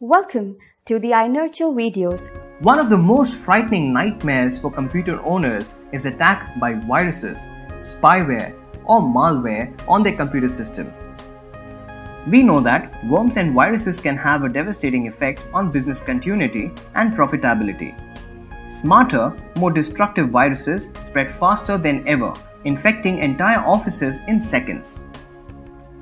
Welcome to the I Nurture videos. One of the most frightening nightmares for computer owners is attack by viruses, spyware, or malware on their computer system. We know that worms and viruses can have a devastating effect on business continuity and profitability. Smarter, more destructive viruses spread faster than ever, infecting entire offices in seconds.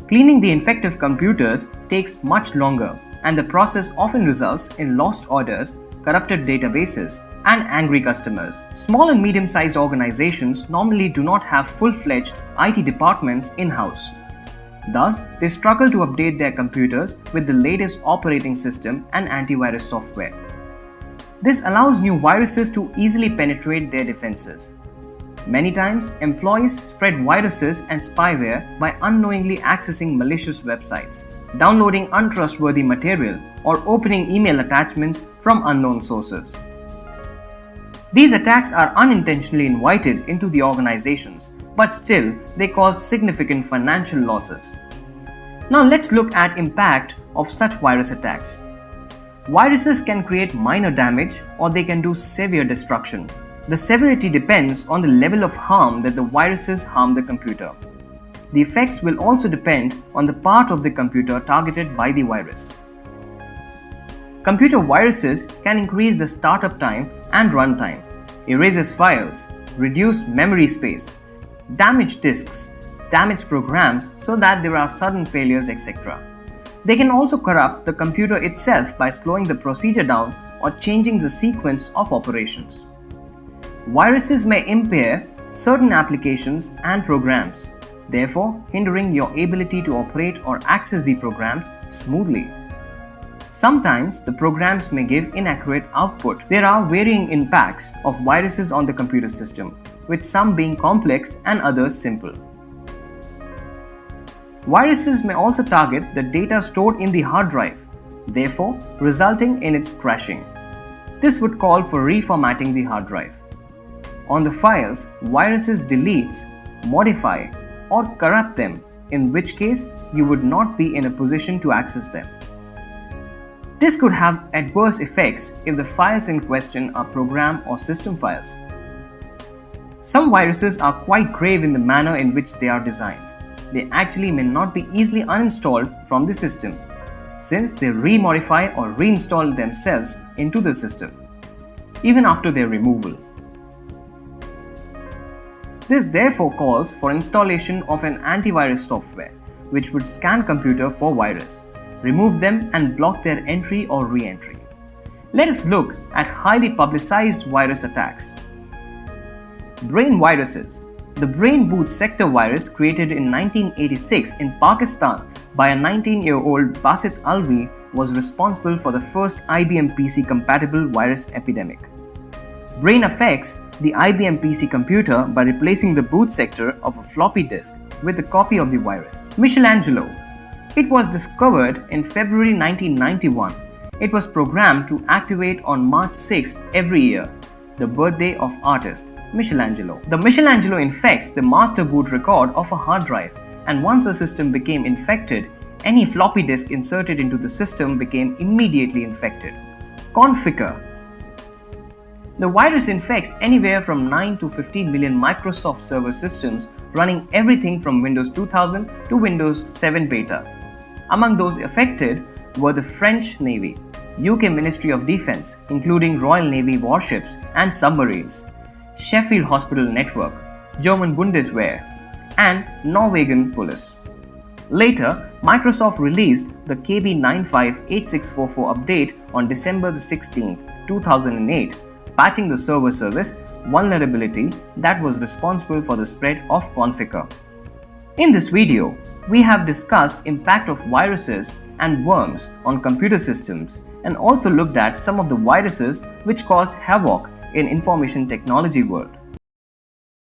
Cleaning the infected computers takes much longer, and the process often results in lost orders, corrupted databases, and angry customers. Small and medium-sized organizations normally do not have full-fledged IT departments in-house. Thus, they struggle to update their computers with the latest operating system and antivirus software. This allows new viruses to easily penetrate their defenses. Many times, employees spread viruses and spyware by unknowingly accessing malicious websites, downloading untrustworthy material, or opening email attachments from unknown sources. These attacks are unintentionally invited into the organizations, but still they cause significant financial losses. Now let's look at impact of such virus attacks. Viruses can create minor damage or they can do severe destruction. The severity depends on the level of harm that the viruses harm the computer. The effects will also depend on the part of the computer targeted by the virus. Computer viruses can increase the startup time and runtime, erases files, reduce memory space, damage disks, damage programs so that there are sudden failures, etc. They can also corrupt the computer itself by slowing the procedure down or changing the sequence of operations. Viruses may impair certain applications and programs, therefore hindering your ability to operate or access the programs smoothly. Sometimes the programs may give inaccurate output. There are varying impacts of viruses on the computer system, with some being complex and others simple. Viruses may also target the data stored in the hard drive, therefore resulting in its crashing. This would call for reformatting the hard drive. On the files, viruses delete, modify, or corrupt them, in which case you would not be in a position to access them. This could have adverse effects if the files in question are program or system files. Some viruses are quite grave in the manner in which they are designed. They actually may not be easily uninstalled from the system, since they remodify or reinstall themselves into the system, even after their removal. This therefore calls for installation of an antivirus software, which would scan computer for virus, remove them and block their entry or re-entry. Let us look at highly publicized virus attacks. Brain viruses. The brain boot sector virus created in 1986 in Pakistan by a 19-year-old Basit Alvi was responsible for the first IBM PC compatible virus epidemic. Brain affects the IBM PC computer by replacing the boot sector of a floppy disk with a copy of the virus. Michelangelo. It was discovered in February 1991. It was programmed to activate on March 6 every year, the birthday of artist Michelangelo. The Michelangelo infects the master boot record of a hard drive, and once the system became infected, any floppy disk inserted into the system became immediately infected. Configure. The virus infects anywhere from 9 to 15 million Microsoft server systems running everything from Windows 2000 to Windows 7 Beta. Among those affected were the French Navy, UK Ministry of Defence, including Royal Navy warships and submarines, Sheffield Hospital Network, German Bundeswehr, and Norwegian Police. Later, Microsoft released the KB958644 update on December 16, 2008, patching the server service vulnerability that was responsible for the spread of Configure. In this video, we have discussed impact of viruses and worms on computer systems and also looked at some of the viruses which caused havoc in information technology world.